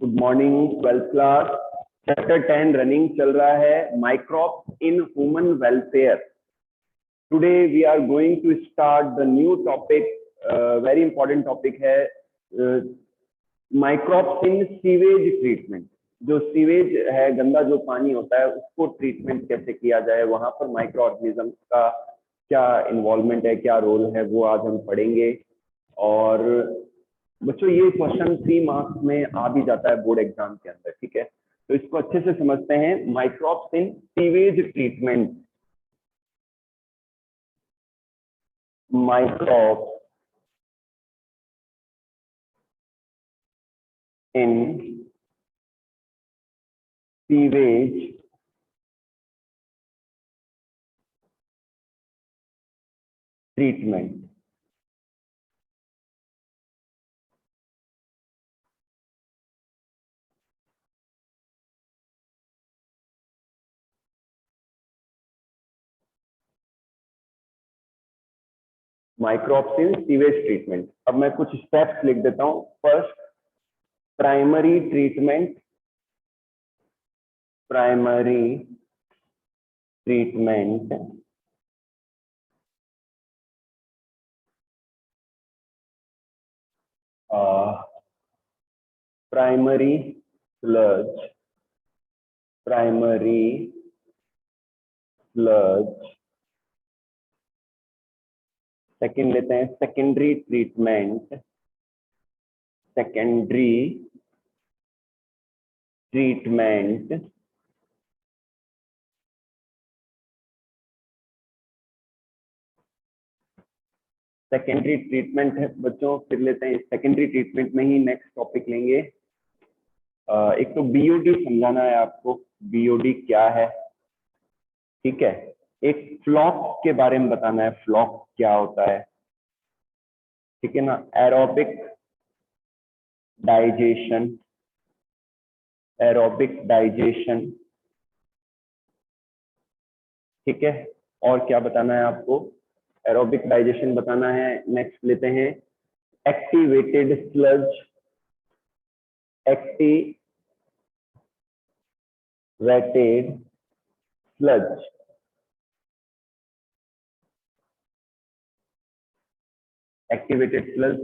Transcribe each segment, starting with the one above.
Good morning twelfth class. Chapter 10 running चल रहा है, microbes in human welfare. Today we are going to start the new topic, very important topic है, microbes in sewage treatment. जो sewage है, गंदा जो पानी होता है, उसको ट्रीटमेंट कैसे किया जाए, वहां पर माइक्रो ऑर्गेनिज्म का क्या इन्वॉल्वमेंट है, क्या रोल है, वो आज हम पढ़ेंगे। और बच्चों ये क्वेश्चन 3 मार्क्स में आ भी जाता है बोर्ड एग्जाम के अंदर, ठीक है। तो इसको अच्छे से समझते हैं। Microbes in sewage treatment. Microbes in sewage treatment. Microbes in sewage treatment. अब मैं कुछ स्टेप्स लिख देता हूं। First, primary treatment. Primary treatment, primary sludge. Primary sludge. Second लेते हैं secondary treatment. Secondary treatment, secondary treatment है बच्चों। फिर लेते हैं सेकेंडरी ट्रीटमेंट में ही नेक्स्ट टॉपिक लेंगे। एक तो बीओडी समझाना है आपको, बीओडी क्या है, ठीक है। एक फ्लॉक के बारे में बताना है, फ्लॉक क्या होता है, ठीक है ना। एरोबिक डाइजेशन, एरोबिक डाइजेशन, ठीक है। और क्या बताना है आपको, एरोबिक डाइजेशन बताना है। नेक्स्ट लेते हैं activated sludge. Activated sludge, activated sludge.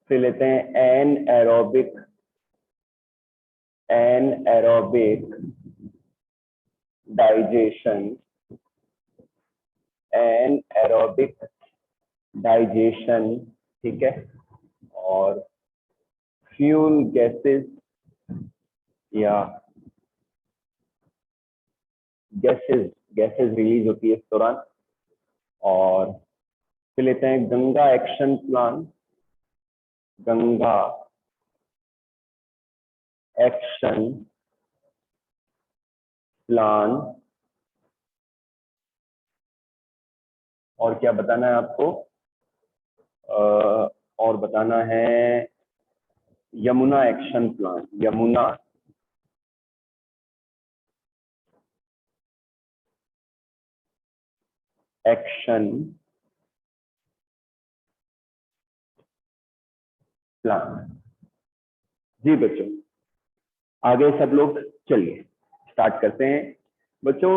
फिर लेते हैं anaerobic, anaerobic digestion, anaerobic digestion, ठीक है। और फ्यूल गैसेस या गैसेस, गैसेस रिलीज होती है इस दौरान। और फिर लेते हैं Ganga action plan. Ganga action plan. और क्या बताना है आपको, और बताना है Yamuna action plan. Yamuna action plan. जी बच्चों, आगे सब लोग चलिए स्टार्ट करते हैं। बच्चों,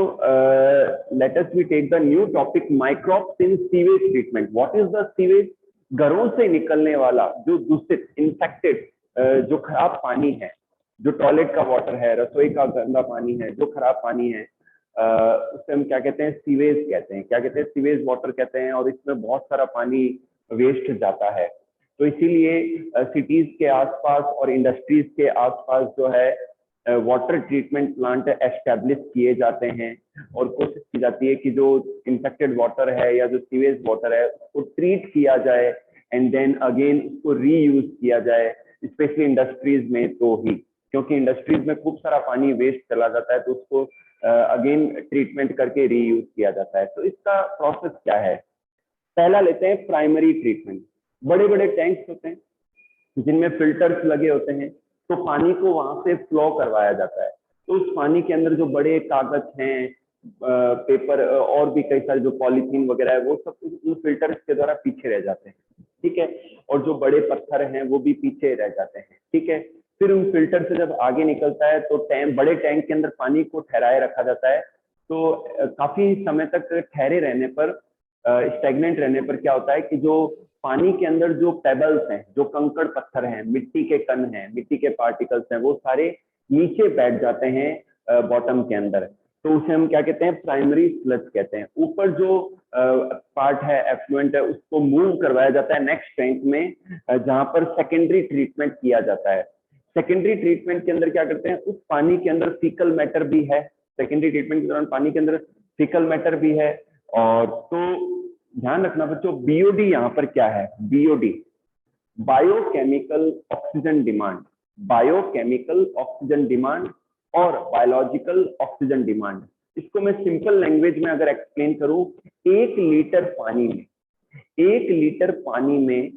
let us we take the new topic, microbes in sewage treatment. What is the sewage? घरों से निकलने वाला जो दूषित, इन्फेक्टेड, जो खराब पानी है, जो टॉयलेट का वाटर है, रसोई का गंदा पानी है, जो खराब पानी है, उसे हम क्या कहते हैं? सीवेज कहते हैं। क्या कहते हैं? सीवेज वाटर कहते हैं। और इसमें बहुत सारा पानी वेस्ट जाता है। तो इसीलिए सिटीज के आसपास और इंडस्ट्रीज के आसपास जो है वाटर ट्रीटमेंट प्लांट एस्टेब्लिश किए जाते हैं। और कोशिश की जाती है कि जो इंफेक्टेड वाटर है या जो सीवेज वाटर है उसको ट्रीट किया जाए एंड देन अगेन उसको रीयूज किया जाए, स्पेशली इंडस्ट्रीज में। तो ही क्योंकि इंडस्ट्रीज में खूब सारा पानी वेस्ट चला जाता है, तो उसको अगेन ट्रीटमेंट करके रीयूज किया जाता है। तो इसका प्रोसेस क्या है? पहला लेते हैं प्राइमरी ट्रीटमेंट। बड़े बड़े टैंक्स होते हैं जिनमें फिल्टर्स लगे होते हैं, तो पानी को वहां से फ्लो करवाया जाता है। तो उस पानी के अंदर जो बड़े कागज हैं, पेपर और भी कई सारे जो पॉलीथीन वगैरह है, वो सब उन फिल्टर्स के द्वारा पीछे रह जाते हैं, ठीक है। और जो बड़े पत्थर हैं वो भी पीछे रह जाते हैं, ठीक है। फिर उन फिल्टर से जब आगे निकलता है तो बड़े टैंक के अंदर पानी को ठहराए रखा जाता है। तो काफी समय तक ठहरे रहने पर, स्टेगनेंट रहने पर क्या होता है कि जो पानी के अंदर जो पेबल्स हैं, जो कंकड़ पत्थर हैं, मिट्टी के कण हैं, मिट्टी के पार्टिकल्स हैं, वो सारे नीचे बैठ जाते हैं बॉटम के अंदर। तो उसे हम क्या कहते हैं, प्राइमरी स्लज कहते हैं। ऊपर जो पार्ट है, एफ्लुएंट है, उसको मूव करवाया जाता है नेक्स्ट टैंक में, जहां पर सेकेंडरी ट्रीटमेंट किया जाता है। सेकेंडरी ट्रीटमेंट के अंदर क्या करते हैं, उस पानी के अंदर फीकल मैटर भी है, सेकेंडरी ट्रीटमेंट के दौरान पानी के अंदर फीकल मैटर भी है। और तो ध्यान रखना बच्चों, बीओडी यहाँ पर क्या है, BOD biochemical oxygen demand, biochemical oxygen demand और बायोलॉजिकल ऑक्सीजन डिमांड। इसको मैं सिंपल लैंग्वेज में अगर एक्सप्लेन करूं, 1 लीटर पानी में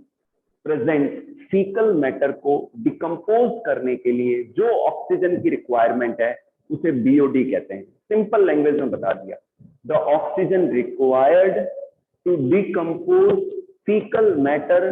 प्रेजेंट फीकल मैटर को डिकम्पोज करने के लिए जो ऑक्सीजन की रिक्वायरमेंट है उसे बीओडी कहते हैं। सिंपल लैंग्वेज में बता दिया, the oxygen required to decompose fecal matter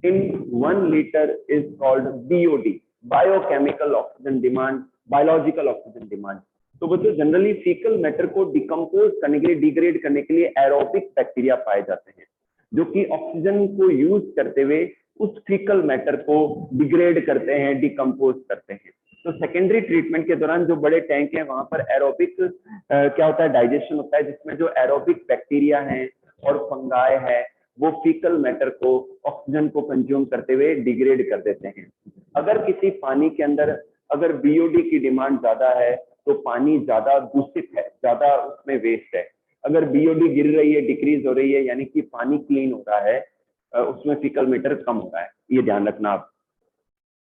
in 1 liter is called BOD, biochemical oxygen demand, biological oxygen demand. तो बच्चों जनरली फीकल मैटर को डिकम्पोज करने के लिए, डिग्रेड करने के लिए एरोबिक बैक्टीरिया पाए जाते हैं, जो कि ऑक्सीजन को यूज करते हुए उस फीकल मैटर को डिग्रेड करते हैं, डिकम्पोज करते हैं। तो सेकेंडरी ट्रीटमेंट के दौरान जो बड़े टैंक हैं वहां पर एरोबिक क्या होता है, डाइजेशन होता है, जिसमें जो एरोबिक बैक्टीरिया हैं और फंगाई है वो फीकल मैटर को, ऑक्सीजन को कंज्यूम करते हुए डिग्रेड कर देते हैं। अगर किसी पानी के अंदर अगर बीओडी की डिमांड ज्यादा है तो पानी ज्यादा दूषित है, ज्यादा उसमें वेस्ट है। अगर बीओडी गिर रही है, डिक्रीज हो रही है, यानी कि पानी क्लीन हो रहा है, उसमें फीकल मैटर कम हो रहा है, ये ध्यान रखना आप।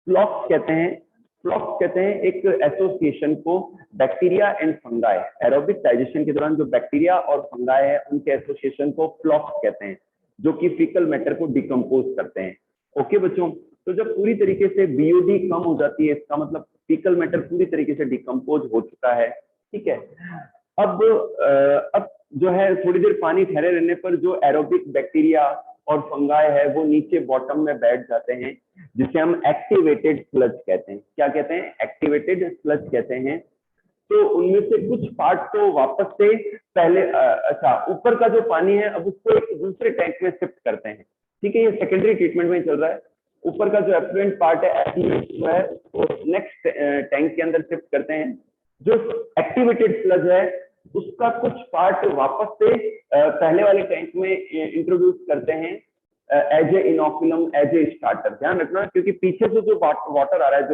फ्लॉक्स कहते हैं एक एसोसिएशन को bacteria and fungi, aerobic digestion के दौरान जो बैक्टीरिया और फंगाई है उनके एसोसिएशन को फ्लॉक्स कहते हैं, जो कि फीकल मैटर को डिकम्पोज करते हैं। ओके बच्चों, तो जब पूरी तरीके से बीओडी कम हो जाती है, इसका मतलब फीकल मैटर पूरी तरीके से डिकम्पोज हो चुका है, ठीक है। अब जो है थोड़ी देर पानी ठहरे रहने पर जो एरोबिक बैक्टीरिया और फंगाई है वो नीचे बॉटम में बैठ जाते हैं, जिसे हम एक्टिवेटेड स्लज कहते हैं। क्या कहते हैं, एक्टिवेटेड स्लज कहते हैं। तो उनमें से कुछ पार्ट तो वापस से पहले अच्छा ऊपर का जो पानी है अब उसको एक दूसरे टैंक में शिफ्ट करते हैं, ठीक है, ये सेकेंडरी ट्रीटमेंट में चल रहा है। ऊपर का जो एफ्लुएंट पार्ट है, एफ्लुएंट जो है उसको नेक्स्ट टैंक के अंदर शिफ्ट करते हैं। जो एक्टिवेटेड स्लज है उसका कुछ पार्ट वापस से पहले वाले टैंक में इंट्रोड्यूस करते हैं as a inoculum, as a starter. ध्यान रखना, क्योंकि पीछे से जो वाटर आ रहा है,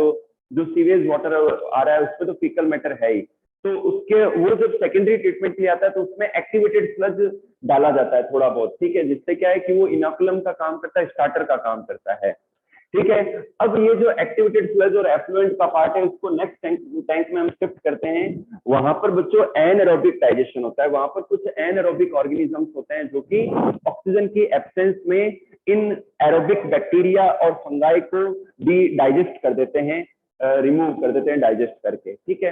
जो सीवेज वाटर आ रहा है उसमें तो फीकल मैटर है ही, तो उसके वो जब सेकेंडरी ट्रीटमेंट के लिए आता है तो उसमें एक्टिवेटेड स्लज डाला जाता है थोड़ा बहुत, ठीक है, जिससे क्या है कि वो इनोकुलम का काम करता है, स्टार्टर का काम करता है, ठीक है। अब ये जो एक्टिवेटेड स्लज और एफ्लुएंट का पार्ट है उसको नेक्स्ट टैंक में हम शिफ्ट करते हैं। वहां पर बच्चों एनएरोबिक डाइजेशन होता है, वहां पर कुछ एनएरोबिक ऑर्गेनिजम्स होते हैं जो कि ऑक्सीजन की एब्सेंस में इन एरोबिक बैक्टीरिया और फंगाई को भी डाइजेस्ट कर देते हैं, रिमूव कर देते हैं डाइजेस्ट करके, ठीक है।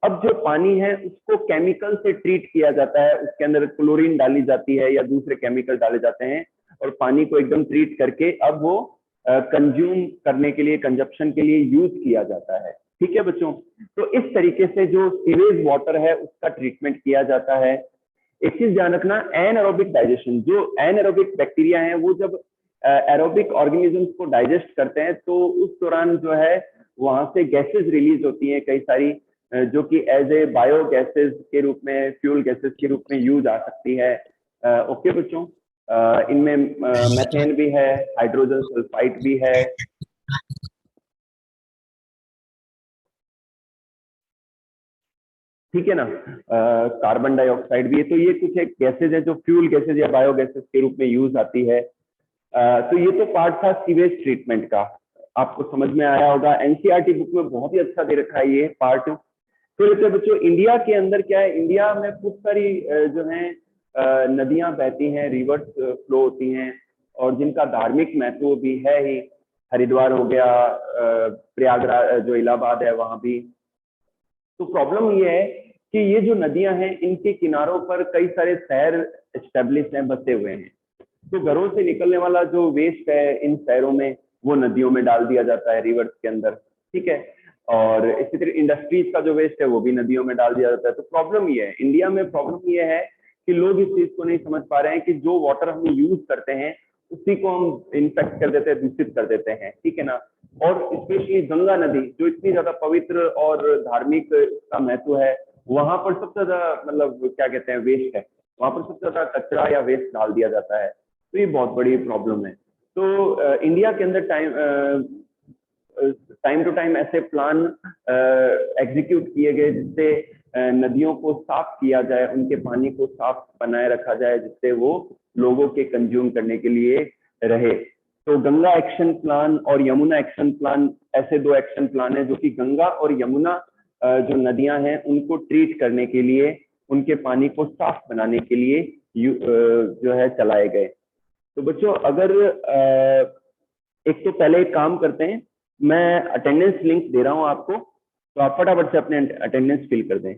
अब जो पानी है उसको केमिकल से ट्रीट किया जाता है, उसके अंदर क्लोरीन डाली जाती है या दूसरे केमिकल डाले जाते हैं और पानी को एकदम ट्रीट करके अब वो कंज्यूम करने के लिए, कंजप्शन के लिए यूज किया जाता है, ठीक है बच्चों। तो इस तरीके से जो सीवेज वाटर है उसका ट्रीटमेंट किया जाता है। एक चीज ध्यान रखना, एनएरोबिक डाइजेशन, जो एनएरोबिक बैक्टीरिया हैं वो जब एरोबिक ऑर्गेनिजम्स को डाइजेस्ट करते हैं तो उस दौरान जो है वहां से गैसेस रिलीज होती हैं कई सारी, जो कि एज ए बायो गैसेस के रूप में, फ्यूल गैसेस के रूप में यूज आ सकती है। ओके बच्चों, इनमें मेथेन भी है, हाइड्रोजन सल्फाइड भी है, ठीक है ना, कार्बन डाइऑक्साइड भी है। तो ये कुछ एक गैसेज है जो फ्यूल गैसेज या बायो गैसेज के रूप में यूज आती है। तो ये तो पार्ट था सीवेज ट्रीटमेंट का, आपको समझ में आया होगा। एनसीईआरटी बुक में बहुत ही अच्छा दे रखा है ये पार्ट। तो बच्चों इंडिया के अंदर क्या है, इंडिया में खूब सारी जो है नदियां बहती हैं, रिवर्स फ्लो होती हैं और जिनका धार्मिक महत्व भी है ही। हरिद्वार हो गया, प्रयागराज जो इलाहाबाद है वहां भी। तो प्रॉब्लम ये है कि ये जो नदियां हैं इनके किनारों पर कई सारे शहर एस्टेब्लिश हैं, बसे हुए हैं। तो घरों से निकलने वाला जो वेस्ट है इन शहरों में वो नदियों में डाल दिया जाता है, रिवर्स के अंदर, ठीक है। और इसी तरह इंडस्ट्रीज का जो वेस्ट है वो भी नदियों में डाल दिया जाता है। तो प्रॉब्लम ये है, इंडिया में प्रॉब्लम ये है कि लोग इस चीज को नहीं समझ पा रहे हैं कि जो वाटर हम यूज करते हैं उसी को हम इन्फेक्ट कर देते हैं, दूषित कर देते हैं, ठीक है ना। और स्पेशली गंगा नदी जो इतनी ज्यादा पवित्र और धार्मिक का महत्व है, वहां पर सबसे ज्यादा मतलब क्या कहते हैं वेस्ट है, वहां पर सबसे ज्यादा कचरा या वेस्ट डाल दिया जाता है। तो ये बहुत बड़ी प्रॉब्लम है। तो इंडिया के अंदर टाइम टू टाइम ऐसे प्लान एग्जीक्यूट किए गए जिससे नदियों को साफ किया जाए, उनके पानी को साफ बनाए रखा जाए, जिससे वो लोगों के कंज्यूम करने के लिए रहे। तो गंगा एक्शन प्लान और यमुना एक्शन प्लान ऐसे दो एक्शन प्लान है जो कि गंगा और यमुना जो नदियां हैं उनको ट्रीट करने के लिए, उनके पानी को साफ बनाने के लिए जो है चलाए गए। तो बच्चों अगर एक तो पहले एक काम करते हैं, मैं अटेंडेंस लिंक दे रहा हूं आपको, तो आप फटाफट से अपने अटेंडेंस फिल कर दें।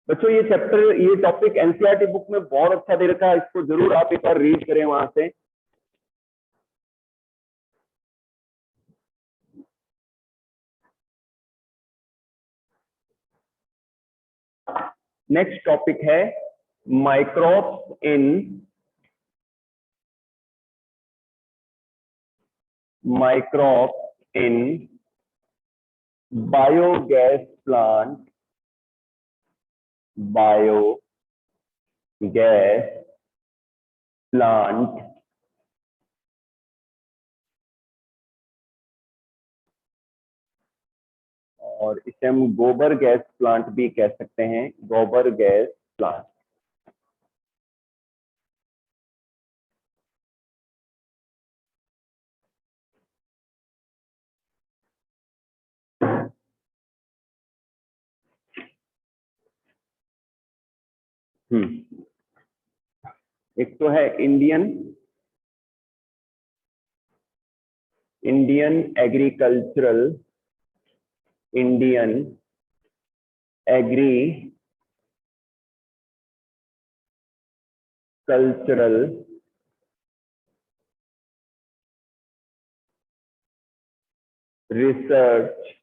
बच्चों ये चैप्टर, ये टॉपिक एनसीईआरटी बुक में बहुत अच्छा दे रखा है, इसको जरूर आप एक बार रीड करें वहां से। नेक्स्ट टॉपिक है माइक्रोब्स इन बायोगैस प्लांट, बायोगैस प्लांट और इसे हम गोबर गैस प्लांट भी कह सकते हैं, गोबर गैस प्लांट। एक तो है Indian Indian agricultural Indian agricultural research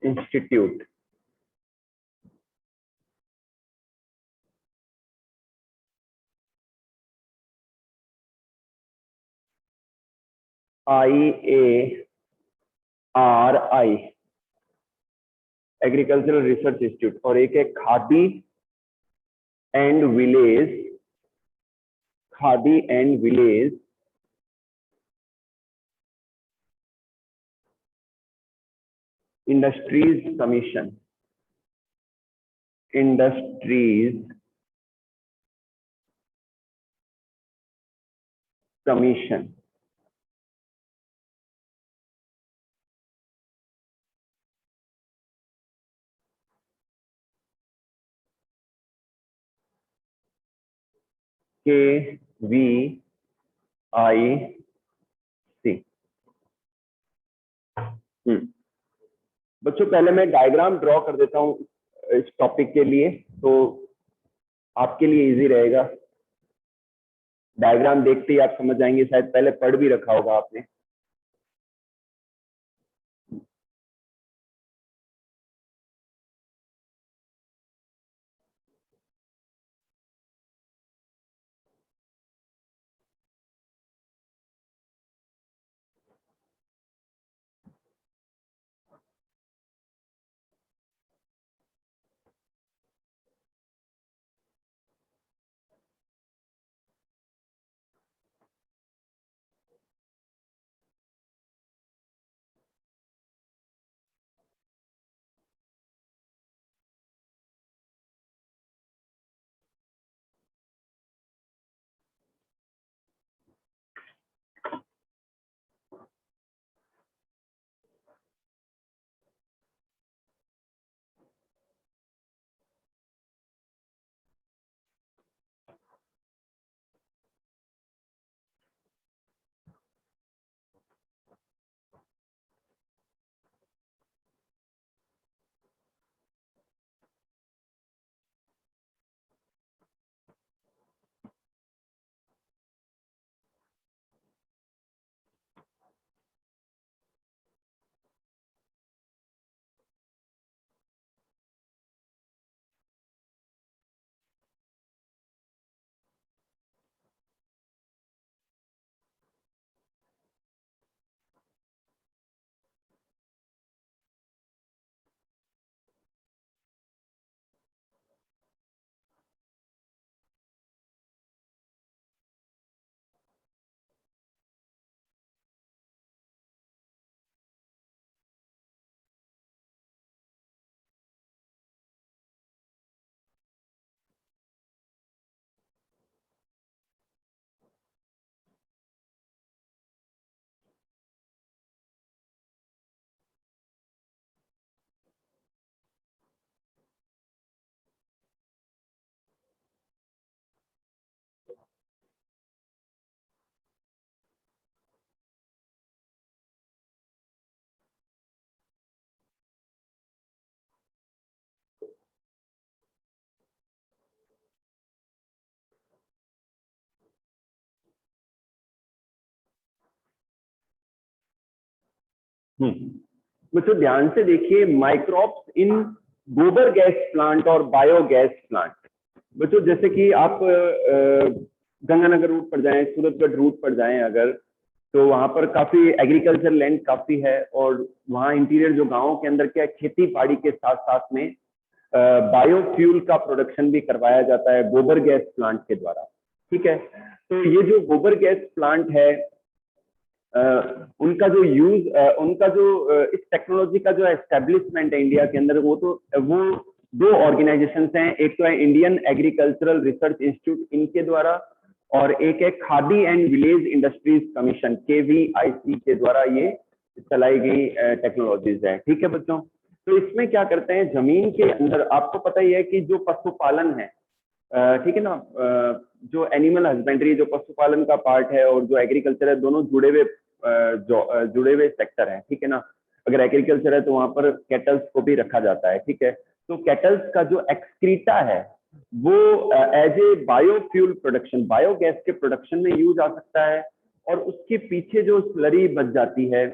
institute. IARI, agricultural research institute. और एक है and village khadi and village industries commission, industries commission. KVIC। बच्चों पहले मैं डायग्राम ड्रॉ कर देता हूं इस टॉपिक के लिए, तो आपके लिए इजी रहेगा। डायग्राम देखते ही आप समझ जाएंगे, शायद पहले पढ़ भी रखा होगा आपने। बच्चों ध्यान से देखिए, माइक्रोब्स इन गोबर गैस प्लांट और बायोगैस प्लांट। बच्चों जैसे कि आप गंगानगर रूट पर जाएं, सूरतगढ़ रूट पर जाएं अगर, तो वहां पर काफी एग्रीकल्चर लैंड काफी है, और वहाँ इंटीरियर जो गाँव के अंदर क्या है, खेती बाड़ी के साथ साथ में बायोफ्यूल का प्रोडक्शन भी करवाया जाता है गोबर गैस प्लांट के द्वारा। ठीक है, तो ये जो गोबर गैस प्लांट है, उनका जो यूज, उनका जो इस टेक्नोलॉजी का जो एस्टेब्लिशमेंट है इंडिया के अंदर, वो दो ऑर्गेनाइजेशंस हैं। एक तो है इंडियन एग्रीकल्चरल रिसर्च इंस्टीट्यूट इनके द्वारा, और एक है khadi and village industries commission KVIC के द्वारा ये चलाई गई टेक्नोलॉजीज है। ठीक है बच्चों, तो इसमें क्या करते हैं, जमीन के अंदर आपको पता ही है कि जो पशुपालन है, ठीक है ना, जो एनिमल हस्बेंड्री, जो पशुपालन का पार्ट है और जो एग्रीकल्चर है, दोनों जुड़े हुए सेक्टर हैं। ठीक है ना, अगर एग्रीकल्चर है तो वहां पर कैटल्स को भी रखा जाता है। ठीक है, तो कैटल्स का जो एक्सक्रीटा है वो as a biofuel production, biogas के प्रोडक्शन में यूज आ सकता है, और उसके पीछे जो स्लरी बच जाती है,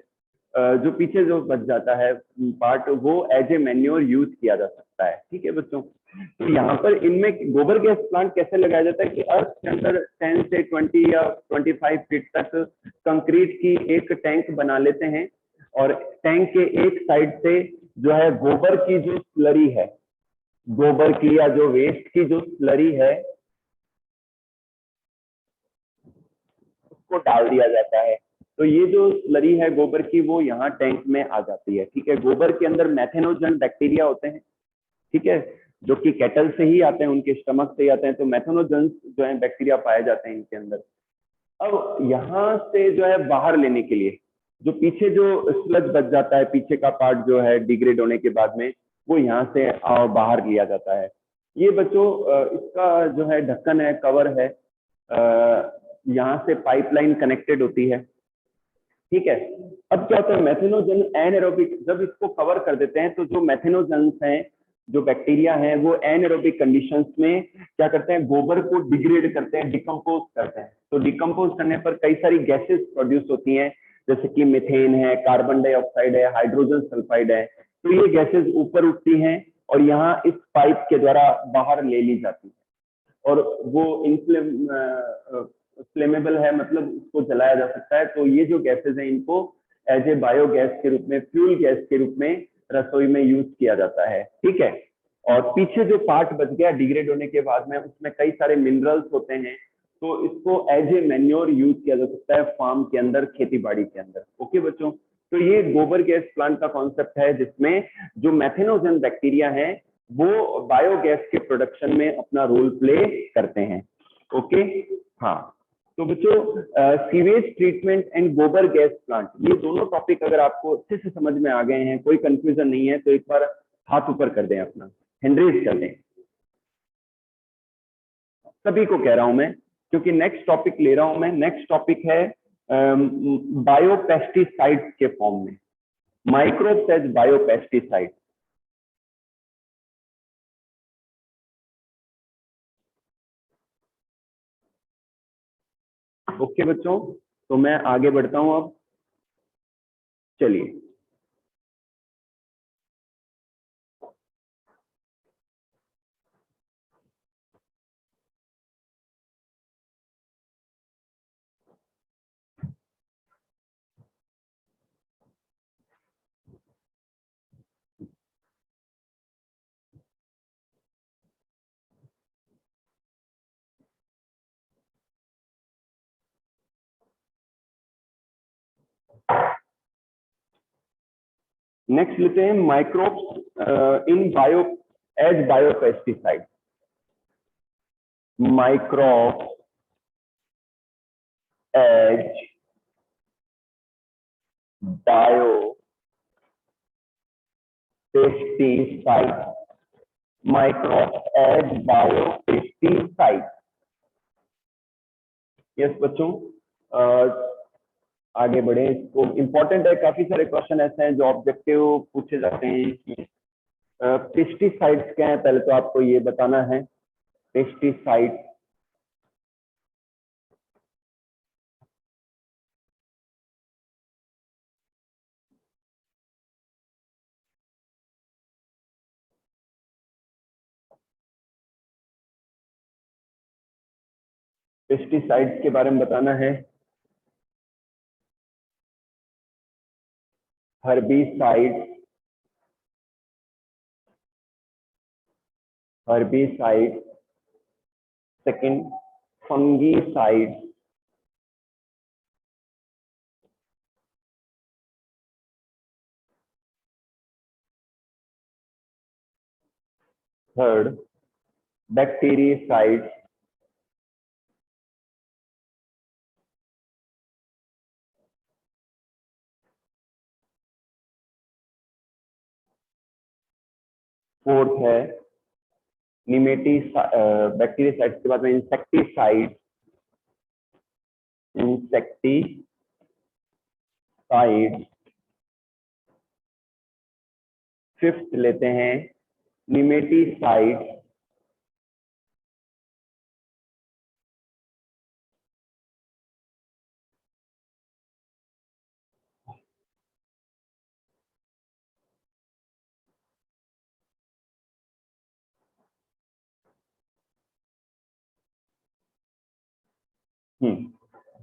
जो पीछे जो बच जाता है पार्ट, वो एज ए मैन्योर यूज किया जा सकता है। ठीक है बच्चों, तो यहाँ पर इनमें गोबर गैस प्लांट कैसे लगाया जाता है कि अर्थ के अंदर 10 से 20 या 25 फीट तक कंक्रीट की एक टैंक बना लेते हैं, और टैंक के एक साइड से जो है गोबर की जो स्लरी है, गोबर की या जो वेस्ट की जो स्लरी है, उसको डाल दिया जाता है। तो ये जो स्लरी है गोबर की, वो यहाँ टैंक में आ जाती है। ठीक है, गोबर के अंदर मैथेनोजन बैक्टीरिया होते हैं, ठीक है, जो कि कैटल से ही आते हैं, उनके स्टमक से ही आते हैं, तो मैथेनोजन जो है बैक्टीरिया पाए जाते हैं इनके अंदर। अब यहाँ से जो है बाहर लेने के लिए, जो पीछे जो स्लज बच जाता है, पीछे का पार्ट जो है डिग्रेड होने के बाद में, वो यहाँ से बाहर लिया जाता है। ये बच्चों इसका जो है ढक्कन है, कवर है, यहाँ से पाइपलाइन कनेक्टेड होती है। ठीक है, अब क्या होता है, मैथेनोजन एनएरोबिक, जब इसको कवर कर देते हैं तो जो मैथेनोजन्स हैं, जो बैक्टीरिया हैं, वो एनएरोबिक कंडीशंस में क्या करते हैं, गोबर को डिग्रेड करते हैं, डिकम्पोज करते हैं। तो डिकम्पोज करने पर कई सारी गैसेस प्रोड्यूस होती हैं, जैसे कि मीथेन है, कार्बन डाइऑक्साइड है, हाइड्रोजन सल्फाइड है। तो ये गैसेस ऊपर उठती हैं और यहाँ इस पाइप के द्वारा बाहर ले ली जाती है, और वो फ्लेमेबल है, मतलब उसको जलाया जा सकता है। तो ये जो गैसेज हैं, इनको एज ए बायोगैस के रूप में, फ्यूल गैस के रूप में रसोई में यूज किया जाता है। ठीक है, और पीछे जो पार्ट बच गया डिग्रेड होने के बाद में, उसमें कई सारे मिनरल्स होते हैं, तो इसको एज ए मैन्योर यूज किया जा सकता है फार्म के अंदर, खेती बाड़ी के अंदर। ओके बच्चों, तो ये गोबर गैस प्लांट का कॉन्सेप्ट है, जिसमें जो मैथेनोजन बैक्टीरिया है वो बायोगैस के प्रोडक्शन में अपना रोल प्ले करते हैं। ओके, हाँ, तो बच्चों सीवेज ट्रीटमेंट एंड गोबर गैस प्लांट, ये दोनों टॉपिक अगर आपको अच्छे से समझ में आ गए हैं, कोई कंफ्यूजन नहीं है, तो एक बार हाथ ऊपर कर दें, अपना हैंड रेज कर दें। सभी को कह रहा हूं मैं, क्योंकि नेक्स्ट टॉपिक ले रहा हूं मैं। नेक्स्ट टॉपिक है बायोपेस्टिसाइड्स के फॉर्म में, माइक्रोब्स एज बायोपेस्टिसाइड। ओके बच्चों, तो मैं आगे बढ़ता हूं अब, चलिए। नेक्स्ट लेते हैं microbes in bio as biopesticide. Microbes as biopesticide, microbes as biopesticide. Yes बच्चों, आगे बढ़े, इसको इंपॉर्टेंट है, काफी सारे क्वेश्चन ऐसे हैं जो ऑब्जेक्टिव पूछे जाते हैं कि पेस्टिसाइड्स क्या है, पहले तो आपको ये बताना है। पेस्टिसाइड पेस्टिसाइड्स के बारे में बताना है। Herbicide, herbicide, second fungicide, third bactericide, fourth है बैक्टीरियासाइड के बाद में इंसेक्टिसाइड, इंसेक्टिसाइड। फिफ्थ लेते हैं निमेटीसाइड,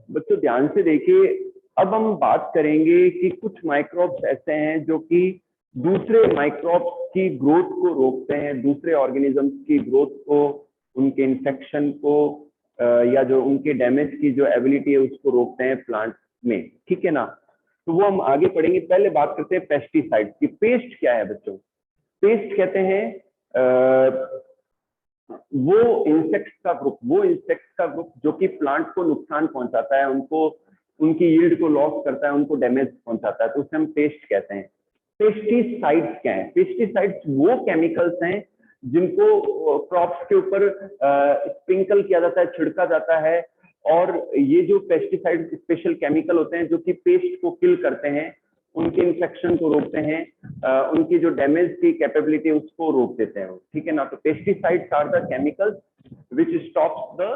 बच्चों ध्यान से देखिए। अब हम बात करेंगे कि कुछ माइक्रोब्स ऐसे हैं जो कि दूसरे माइक्रोब्स की ग्रोथ को रोकते हैं, दूसरे ऑर्गेनिजम्स की ग्रोथ को, उनके इन्फेक्शन को या जो उनके डैमेज की जो एबिलिटी है उसको रोकते हैं प्लांट में, ठीक है ना। तो वो हम आगे पढ़ेंगे। पहले बात करते हैं पेस्टिसाइड की। पेस्ट क्या है बच्चों? पेस्ट कहते हैं वो इंसेक्ट्स का ग्रुप जो कि प्लांट को नुकसान पहुंचाता है, उनको उनकी यील्ड को लॉस करता है, उनको डैमेज पहुंचाता है, तो उसे हम पेस्ट कहते हैं। पेस्टिसाइड्स क्या है? पेस्टिसाइड्स वो केमिकल्स हैं जिनको क्रॉप्स के ऊपर स्प्रिंकल किया जाता है, छिड़का जाता है, और ये जो पेस्टिसाइड स्पेशल केमिकल होते हैं जो कि पेस्ट को किल करते हैं, उनके इन्फेक्शन को रोकते हैं, उनकी जो डैमेज की कैपेबिलिटी उसको रोक देते हैं, ठीक है ना। तो pesticides are the chemicals which stops the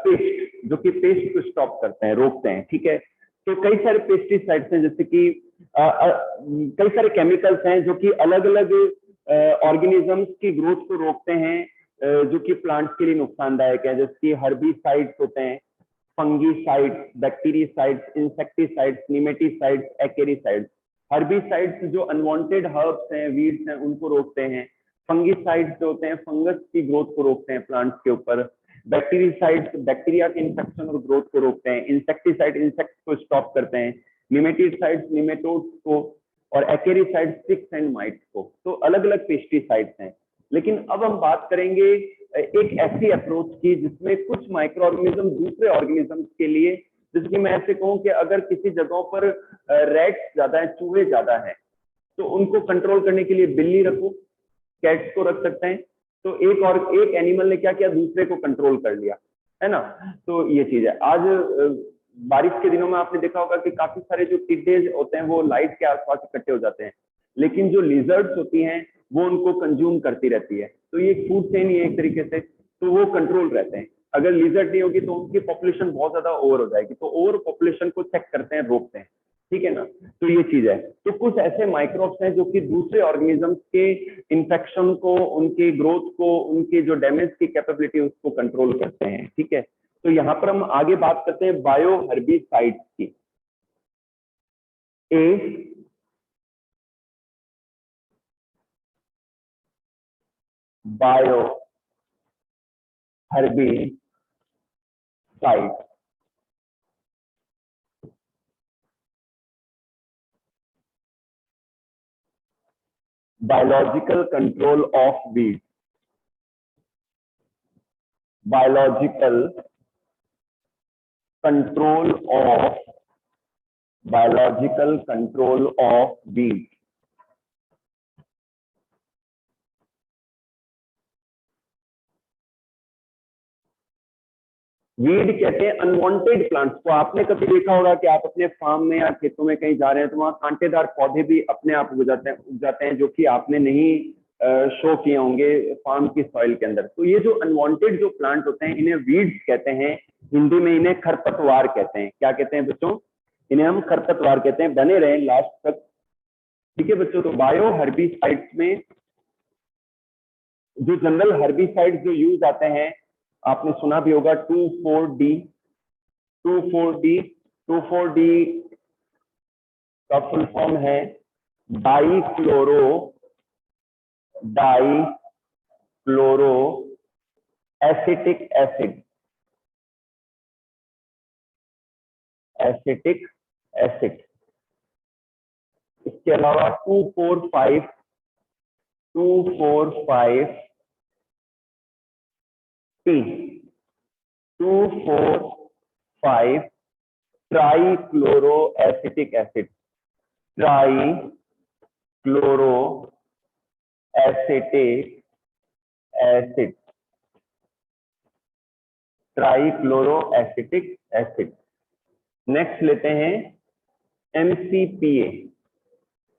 pest, जो कि पेस्ट को स्टॉप करते हैं, रोकते हैं, ठीक है। तो कई सारे पेस्टिसाइड्स हैं, जैसे कि कई सारे केमिकल्स हैं जो कि अलग अलग ऑर्गेनिजम्स की ग्रोथ को रोकते हैं, जो कि प्लांट्स के लिए नुकसानदायक है। जैसे कि हर्बिसाइड्स होते हैं, फंगीसाइड्स, बैक्टीरियासाइड्स, इंसेक्टिसाइड्स, निमेटीसाइड्स, एक्केरीसाइड्स। हर्बिसाइड्स जो अनवांटेड हर्ब्स हैं, वीड्स हैं, उनको रोकते हैं। फंगीसाइड्स जो होते हैं फंगस की ग्रोथ को रोकते हैं प्लांट्स के ऊपर। बैक्टीरियासाइड्स बैक्टीरिया के इन्फेक्शन और ग्रोथ को रोकते हैं। इंसेक्टिसाइड इंसेक्ट्स को स्टॉप करते हैं। निमेटीसाइड्स निमेटोड्स को, और एक्केरीसाइड्स टिक्स एंड माइट्स को। तो अलग अलग पेस्टिसाइड्स हैं। लेकिन अब हम बात करेंगे एक ऐसी अप्रोच की जिसमें कुछ माइक्रो ऑर्गेनिज्म दूसरे ऑर्गेनिजम्स के लिए, जैसे कि मैं ऐसे कहूं कि अगर किसी जगहों पर रैट्स ज्यादा है, चूहे ज्यादा है, तो उनको कंट्रोल करने के लिए बिल्ली रखो, कैट्स को रख सकते हैं। तो एक एनिमल ने क्या किया, दूसरे को कंट्रोल कर लिया, है ना। तो ये चीज है। आज बारिश के दिनों में आपने देखा होगा कि काफी सारे जो टिड्डे होते हैं वो लाइट के आसपास इकट्ठे हो जाते हैं, लेकिन जो लिजर्ड्स होती हैं वो उनको कंज्यूम करती रहती है। तो ये फूड चेन ही है एक तरीके से, तो वो कंट्रोल रहते हैं। अगर लिजर्ड नहीं होगी तो उनकी पॉपुलेशन बहुत ज्यादा ओवर हो जाएगी, तो ओवर पॉपुलेशन को चेक करते हैं, रोकते हैं, ठीक है ना। तो ये चीज है। तो कुछ ऐसे माइक्रोब्स हैं जो कि दूसरे ऑर्गेनिजम्स के इन्फेक्शन को, उनके ग्रोथ को, उनके जो डैमेज की कैपेबिलिटी उसको कंट्रोल करते हैं, ठीक है। तो यहाँ पर हम आगे बात करते हैं बायो हर्बिसाइड्स की। ए bio herbicide, biological control of weeds, biological control of biological control of weeds। Weed कहते हैं अनवांटेड प्लांट्स को। आपने कभी देखा होगा कि आप अपने फार्म में या खेतों में कहीं जा रहे हैं तो वहां कांटेदार पौधे भी अपने आप उग जाते हैं जो कि आपने नहीं शो किए होंगे फार्म की सॉइल के अंदर। तो ये जो अनवांटेड जो प्लांट होते हैं इन्हें वीड्स कहते हैं, हिंदी में इन्हें खरपतवार कहते हैं। क्या कहते हैं बच्चों? इन्हें हम खरपतवार कहते हैं। बने रहें लास्ट तक, ठीक है बच्चों। तो बायो हर्बिसाइड्स में जो जनरल हर्बिसाइड्स जो यूज आते हैं आपने सुना भी होगा 2,4-D। 2,4-D, 2,4-D का फुल फॉर्म है dichloro acetic acid. Acetic acid. इसके अलावा 2,4,5 T 2,4,5 trichloro acetic acid. Trichloro acetic acid. Trichloro acetic acid. Next लेते हैं MCPA।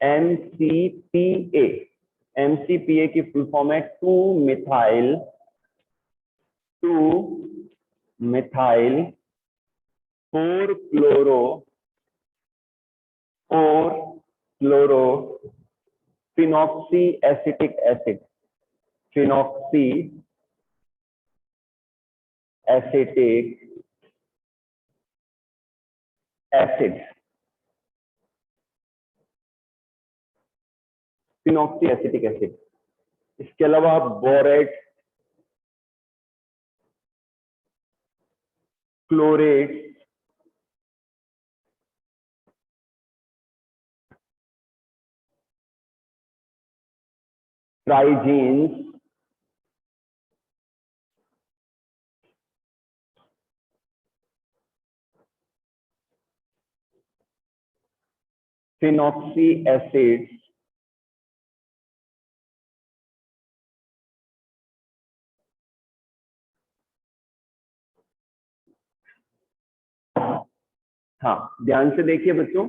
MCPA। MCPA की फुल फॉर्म है 2-मिथाइल 4-क्लोरो phenoxy acetic acid. Phenoxy acetic acid. Phenoxy acetic acid. इसके अलावा borate, chlorate, triazines, phenoxy acid, हाँ ध्यान से देखिए बच्चों,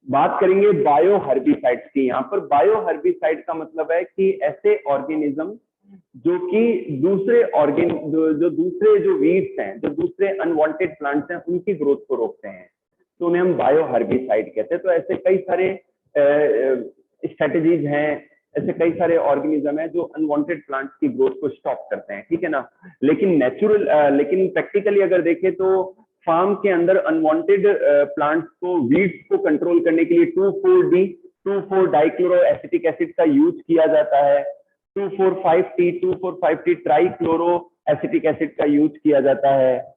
बात करेंगे बायो हर्बिसाइड्स की। यहाँ पर बायो हर्बिसाइड का मतलब है कि ऐसे ऑर्गेनिज्म जो कि दूसरे जो दूसरे जो वीड्स हैं, जो दूसरे अनवांटेड प्लांट्स हैं, उनकी ग्रोथ को रोकते हैं, तो उन्हें हम बायो हर्बिसाइड कहते हैं। तो ऐसे कई सारे स्ट्रेटेजीज हैं, ऐसे कई सारे ऑर्गेनिज्म हैं जो अनवांटेड प्लांट्स की ग्रोथ को स्टॉप करते हैं, ठीक है ना। लेकिन प्रैक्टिकली अगर देखें तो फार्म के अंदर अनवांटेड प्लांट्स को, वीड्स को कंट्रोल करने के लिए 2,4-D 2,4-डाइक्लोरो एसिटिक एसिड का यूज किया जाता है। 2,4,5-T ट्राइक्लोरो एसिटिक एसिड का यूज किया जाता है।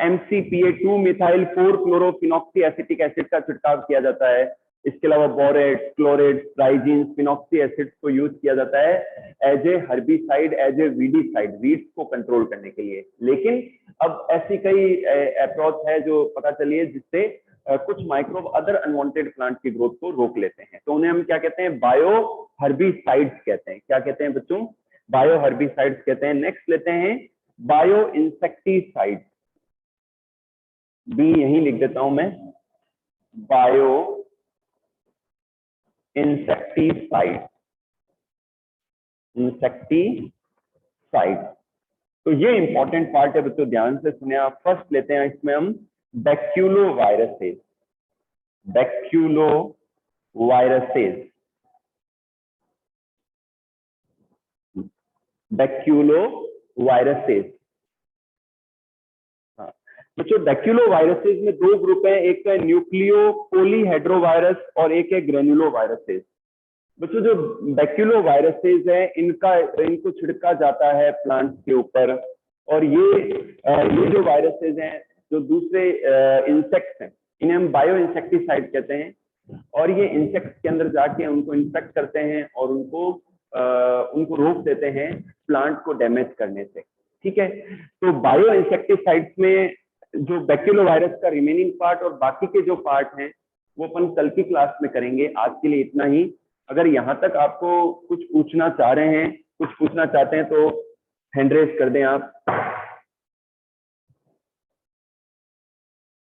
MCPA 2-मिथाइल 4-क्लोरोफिनॉक्सी एसिटिक एसिड का छिड़काव किया जाता है। इसके अलावा borate, chlorate, triazines, phenoxy acid को यूज किया जाता है as a herbicide, as a weedicide, weeds को कंट्रोल करने के लिए। लेकिन अब ऐसी कई अप्रोच है जो पता चली है जिससे कुछ माइक्रोब अदर अनवांटेड प्लांट की ग्रोथ को रोक लेते हैं, तो उन्हें हम क्या कहते हैं? बायो हर्बिसाइड्स कहते हैं। क्या कहते हैं बच्चों? बायो हर्बिसाइड्स कहते हैं। नेक्स्ट लेते हैं बायो इंसेक्टिसाइड। बी यहीं लिख देता हूं मैं, बायो इंसेक्टिसाइड। इंसेक्टिसाइड, तो ये इंपॉर्टेंट पार्ट है बच्चों, ध्यान से सुने आप। फर्स्ट लेते हैं इसमें हम बैक्यूलोवायरसेस। बैक्यूलोवायरसेस, बैक्यूलोवायरसेस। हाँ बच्चों, बैक्यूलोवायरसेस में दो ग्रुप है, एक है न्यूक्लियो पॉलीहेड्रोवायरस और एक है ग्रेनुलोवायरसेस। बच्चों जो बैक्यूलोवायरसेस है, इनको छिड़का जाता है प्लांट्स के ऊपर, और ये जो वायरसेस हैं, जो दूसरे इंसेक्ट्स हैं, इन्हें हम बायो इंसेक्टिसाइड कहते हैं। और ये इंसेक्ट्स के अंदर जाके उनको इन्फेक्ट करते हैं और उनको रोक देते हैं प्लांट को डैमेज करने से, ठीक है। तो बायो इंसेक्टिसाइड्स में जो बैक्यूलोवायरस का रिमेनिंग पार्ट और बाकी के जो पार्ट हैं वो अपन कल की क्लास में करेंगे। आज के लिए इतना ही। अगर यहाँ तक आपको कुछ पूछना चाह रहे हैं, कुछ पूछना चाहते हैं तो हैंड रेज कर दें आप।